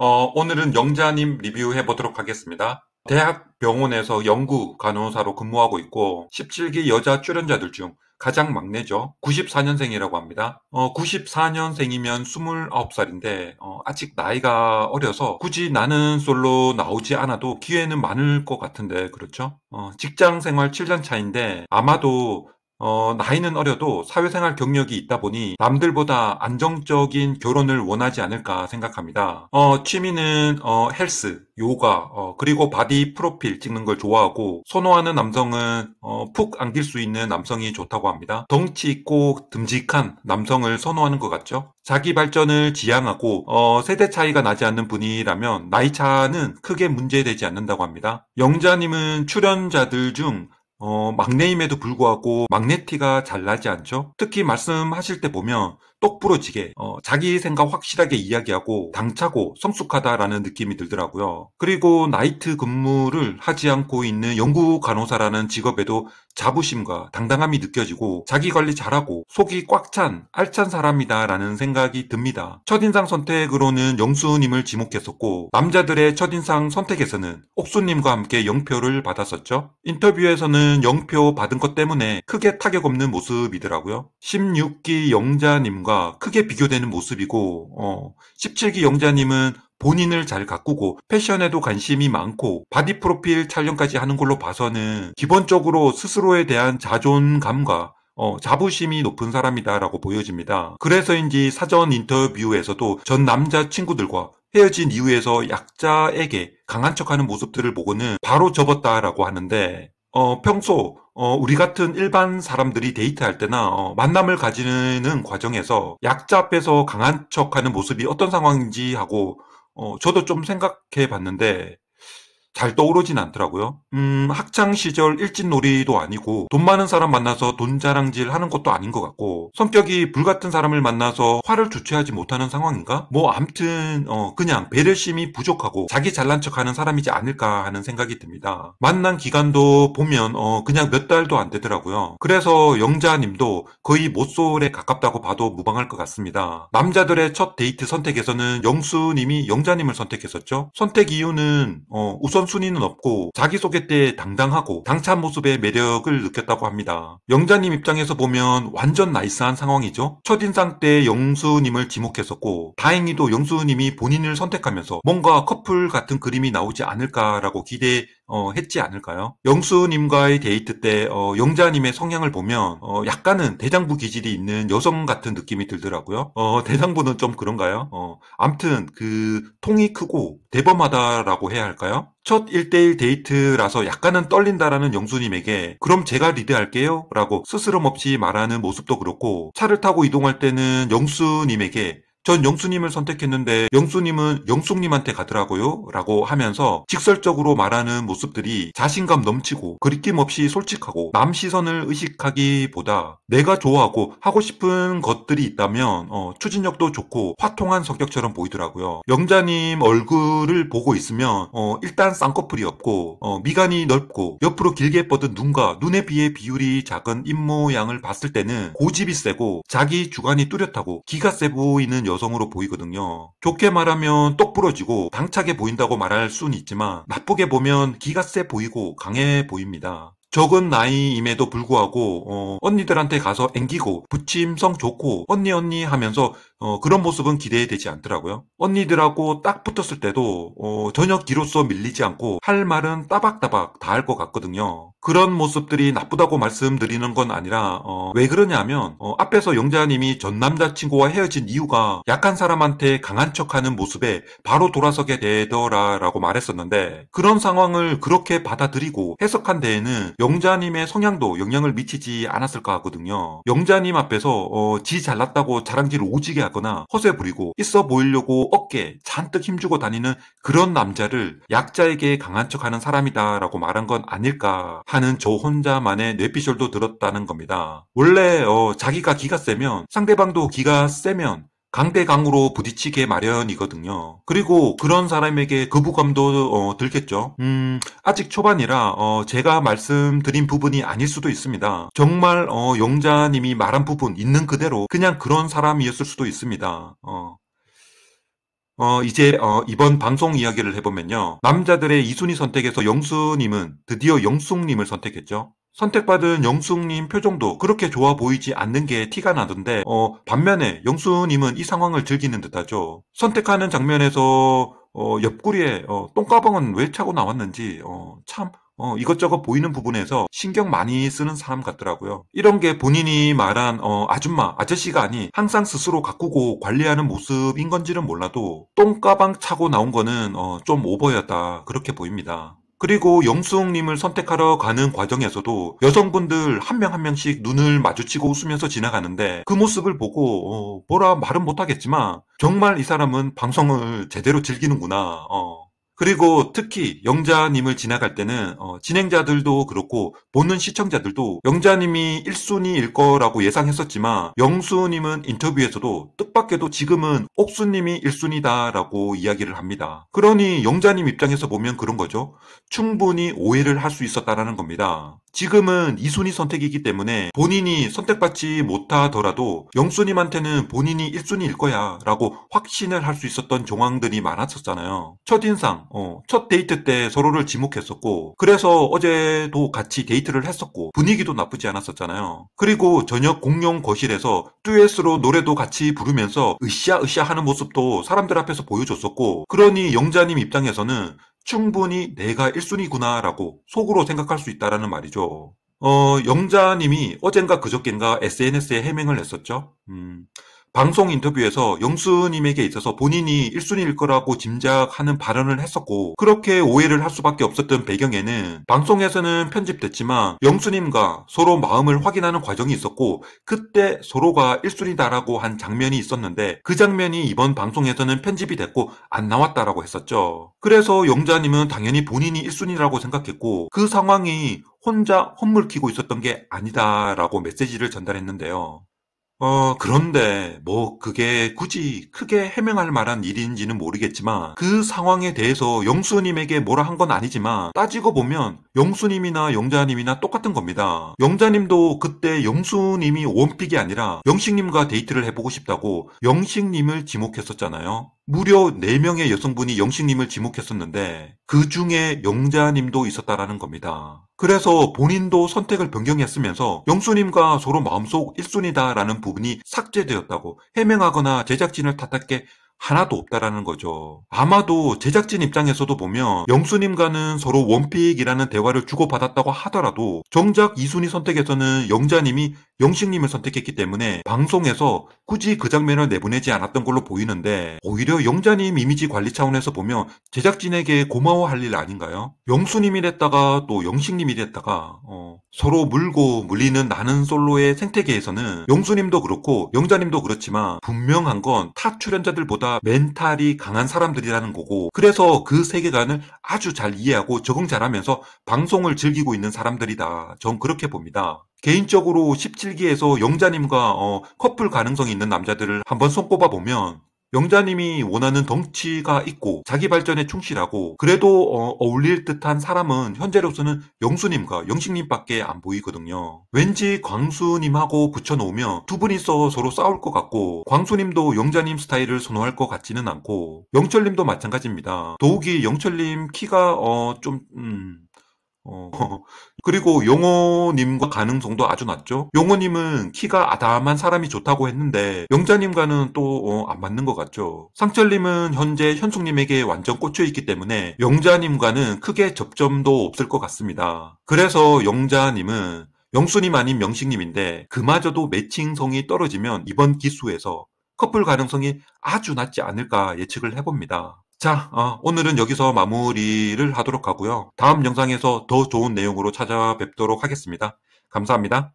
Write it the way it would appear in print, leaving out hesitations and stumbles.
오늘은 영자님 리뷰해 보도록 하겠습니다. 대학병원에서 연구 간호사로 근무하고 있고 17기 여자 출연자들 중 가장 막내죠. 94년생이라고 합니다. 94년생이면 29살인데 아직 나이가 어려서 굳이 나는 솔로 나오지 않아도 기회는 많을 것 같은데 그렇죠? 직장 생활 7년 차인데 아마도 나이는 어려도 사회생활 경력이 있다 보니 남들보다 안정적인 결혼을 원하지 않을까 생각합니다. 취미는 헬스, 요가, 그리고 바디 프로필 찍는 걸 좋아하고 선호하는 남성은 푹 안길 수 있는 남성이 좋다고 합니다. 덩치 있고 듬직한 남성을 선호하는 것 같죠? 자기 발전을 지향하고 세대 차이가 나지 않는 분이라면 나이 차는 크게 문제되지 않는다고 합니다. 영자님은 출연자들 중 막내임에도 불구하고 막내티가 잘 나지 않죠? 특히 말씀하실 때 보면 똑부러지게 자기 생각 확실하게 이야기하고 당차고 성숙하다라는 느낌이 들더라고요. 그리고 나이트 근무를 하지 않고 있는 연구 간호사라는 직업에도 자부심과 당당함이 느껴지고 자기 관리 잘하고 속이 꽉 찬 알찬 사람이다라는 생각이 듭니다. 첫인상 선택으로는 영수님을 지목했었고 남자들의 첫인상 선택에서는 옥수님과 함께 0표를 받았었죠. 인터뷰에서는 0표 받은 것 때문에 크게 타격 없는 모습이더라고요. 16기 영자님과 크게 비교되는 모습이고 17기 영자님은 본인을 잘 가꾸고 패션에도 관심이 많고 바디 프로필 촬영까지 하는 걸로 봐서는 기본적으로 스스로에 대한 자존감과 자부심이 높은 사람이다라고 보여집니다. 그래서인지 사전 인터뷰에서도 전 남자친구들과 헤어진 이후에서 약자에게 강한 척하는 모습들을 보고는 바로 접었다라고 하는데 평소 우리 같은 일반 사람들이 데이트할 때나 만남을 가지는 과정에서 약자 앞에서 강한 척하는 모습이 어떤 상황인지 하고 저도 좀 생각해 봤는데 잘 떠오르진 않더라고요. 학창 시절 일진놀이도 아니고 돈 많은 사람 만나서 돈 자랑질 하는 것도 아닌 것 같고 성격이 불같은 사람을 만나서 화를 주체하지 못하는 상황인가? 뭐 암튼 그냥 배려심이 부족하고 자기 잘난 척하는 사람이지 않을까 하는 생각이 듭니다. 만난 기간도 보면 그냥 몇 달도 안 되더라고요. 그래서 영자님도 거의 모쏠에 가깝다고 봐도 무방할 것 같습니다. 남자들의 첫 데이트 선택에서는 영수님이 영자님을 선택했었죠. 선택 이유는 우선 순위는 없고 자기소개 때 당당하고 당찬 모습의 매력을 느꼈다고 합니다. 영자님 입장에서 보면 완전 나이스한 상황이죠. 첫인상 때 영수님을 지목했었고 다행히도 영수님이 본인을 선택하면서 뭔가 커플 같은 그림이 나오지 않을까라고 기대했지 않을까요? 영수님과의 데이트 때 영자님의 성향을 보면 약간은 대장부 기질이 있는 여성 같은 느낌이 들더라고요. 대장부는 좀 그런가요? 암튼 그 통이 크고 대범하다라고 해야 할까요? 첫 1대1 데이트라서 약간은 떨린다라는 영수님에게 그럼 제가 리드할게요 라고 스스럼 없이 말하는 모습도 그렇고 차를 타고 이동할 때는 영수님에게 전 영수님을 선택했는데 영수님은 영숙님한테 가더라고요 라고 하면서 직설적으로 말하는 모습들이 자신감 넘치고 그리낌 없이 솔직하고 남 시선을 의식하기보다 내가 좋아하고 하고 싶은 것들이 있다면 추진력도 좋고 화통한 성격처럼 보이더라고요. 영자님 얼굴을 보고 있으면 일단 쌍꺼풀이 없고 미간이 넓고 옆으로 길게 뻗은 눈과 눈에 비해 비율이 작은 입모양을 봤을 때는 고집이 세고 자기 주관이 뚜렷하고 기가 세 보이는 여성으로 보이거든요. 좋게 말하면 똑부러지고 당차게 보인다고 말할 수는 있지만 나쁘게 보면 기가 세 보이고 강해 보입니다. 적은 나이임에도 불구하고 언니들한테 가서 앵기고 부침성 좋고 언니 하면서 그런 모습은 기대되지 않더라고요. 언니들하고 딱 붙었을 때도 전혀 기로써 밀리지 않고 할 말은 따박따박 다 할 것 같거든요. 그런 모습들이 나쁘다고 말씀드리는 건 아니라 왜 그러냐면 앞에서 영자님이 전 남자친구와 헤어진 이유가 약한 사람한테 강한 척하는 모습에 바로 돌아서게 되더라라고 말했었는데 그런 상황을 그렇게 받아들이고 해석한 데에는 영자님의 성향도 영향을 미치지 않았을까 하거든요. 영자님 앞에서 지 잘났다고 자랑질을 오지게 하거나 허세 부리고 있어 보이려고 어깨 잔뜩 힘주고 다니는 그런 남자를 약자에게 강한 척하는 사람이다라고 말한 건 아닐까 하는 저 혼자만의 뇌피셜도 들었다는 겁니다. 원래 자기가 기가 세면 상대방도 기가 세면 강대강으로 부딪히게 마련이거든요. 그리고 그런 사람에게 거부감도 들겠죠. 아직 초반이라 제가 말씀드린 부분이 아닐 수도 있습니다. 정말 영자님이 말한 부분 있는 그대로 그냥 그런 사람이었을 수도 있습니다. 이제 이번 방송 이야기를 해보면요. 남자들의 2순위 선택에서 영수님은 드디어 영숙님을 선택했죠. 선택받은 영숙님 표정도 그렇게 좋아 보이지 않는 게 티가 나던데 반면에 영수님은 이 상황을 즐기는 듯하죠. 선택하는 장면에서 옆구리에 똥가방은 왜 차고 나왔는지 참 이것저것 보이는 부분에서 신경 많이 쓰는 사람 같더라고요. 이런 게 본인이 말한 아줌마, 아저씨가 아닌 항상 스스로 가꾸고 관리하는 모습인 건지는 몰라도 똥가방 차고 나온 거는 좀 오버였다 그렇게 보입니다. 그리고 영숙님을 선택하러 가는 과정에서도 여성분들 한 명 한 명씩 눈을 마주치고 웃으면서 지나가는데 그 모습을 보고 뭐라 말은 못하겠지만 정말 이 사람은 방송을 제대로 즐기는구나. 그리고 특히 영자님을 지나갈 때는 진행자들도 그렇고 보는 시청자들도 영자님이 1순위일 거라고 예상했었지만 영수님은 인터뷰에서도 뜻밖에도 지금은 옥수님이 1순위다라고 이야기를 합니다. 그러니 영자님 입장에서 보면 그런 거죠. 충분히 오해를 할 수 있었다라는 겁니다. 지금은 2순위 선택이기 때문에 본인이 선택받지 못하더라도 영수님한테는 본인이 1순위일 거야 라고 확신을 할 수 있었던 정황들이 많았었잖아요. 첫인상, 첫 데이트 때 서로를 지목했었고 그래서 어제도 같이 데이트를 했었고 분위기도 나쁘지 않았었잖아요. 그리고 저녁 공용 거실에서 듀엣으로 노래도 같이 부르면서 으쌰으쌰 하는 모습도 사람들 앞에서 보여줬었고 그러니 영자님 입장에서는 충분히 내가 1순위구나 라고 속으로 생각할 수 있다라는 말이죠. 영자님이 어젠가 그저껜가 SNS에 해명을 했었죠. 방송 인터뷰에서 영수님에게 있어서 본인이 1순위일 거라고 짐작하는 발언을 했었고 그렇게 오해를 할 수밖에 없었던 배경에는 방송에서는 편집됐지만 영수님과 서로 마음을 확인하는 과정이 있었고 그때 서로가 1순위다라고 한 장면이 있었는데 그 장면이 이번 방송에서는 편집이 됐고 안 나왔다라고 했었죠. 그래서 영자님은 당연히 본인이 1순위라고 생각했고 그 상황이 혼자 헛물키고 있었던 게 아니다라고 메시지를 전달했는데요. 그런데 뭐 그게 굳이 크게 해명할 만한 일인지는 모르겠지만 그 상황에 대해서 영수님에게 뭐라 한 건 아니지만 따지고 보면 영수님이나 영자님이나 똑같은 겁니다. 영자님도 그때 영수님이 원픽이 아니라 영식님과 데이트를 해보고 싶다고 영식님을 지목했었잖아요. 무려 4명의 여성분이 영식님을 지목했었는데 그 중에 영자님도 있었다라는 겁니다. 그래서 본인도 선택을 변경했으면서 영수님과 서로 마음속 1순위다라는 부분이 삭제되었다고 해명하거나 제작진을 탓할 게 하나도 없다라는 거죠. 아마도 제작진 입장에서도 보면 영수님과는 서로 원픽이라는 대화를 주고받았다고 하더라도 정작 2순위 선택에서는 영자님이 영식님을 선택했기 때문에 방송에서 굳이 그 장면을 내보내지 않았던 걸로 보이는데 오히려 영자님 이미지 관리 차원에서 보면 제작진에게 고마워할 일 아닌가요? 영수님이랬다가 또 영식님이랬다가 서로 물고 물리는 나는 솔로의 생태계에서는 영수님도 그렇고 영자님도 그렇지만 분명한 건 타 출연자들보다 멘탈이 강한 사람들이라는 거고 그래서 그 세계관을 아주 잘 이해하고 적응 잘하면서 방송을 즐기고 있는 사람들이다. 전 그렇게 봅니다. 개인적으로 17기에서 영자님과 커플 가능성이 있는 남자들을 한번 손꼽아 보면 영자님이 원하는 덩치가 있고 자기 발전에 충실하고 그래도 어울릴 듯한 사람은 현재로서는 영수님과 영식님밖에 안 보이거든요. 왠지 광수님하고 붙여놓으면 두 분이서 서로 싸울 것 같고 광수님도 영자님 스타일을 선호할 것 같지는 않고 영철님도 마찬가지입니다. 더욱이 영철님 키가 그리고 용호님과 가능성도 아주 낮죠. 용호님은 키가 아담한 사람이 좋다고 했는데 영자님과는 또 안 맞는 것 같죠. 상철님은 현재 현숙님에게 완전 꽂혀있기 때문에 영자님과는 크게 접점도 없을 것 같습니다. 그래서 영자님은 영수님 아닌 명식님인데 그마저도 매칭성이 떨어지면 이번 기수에서 커플 가능성이 아주 낮지 않을까 예측을 해봅니다. 자, 오늘은 여기서 마무리를 하도록 하고요. 다음 영상에서 더 좋은 내용으로 찾아뵙도록 하겠습니다. 감사합니다.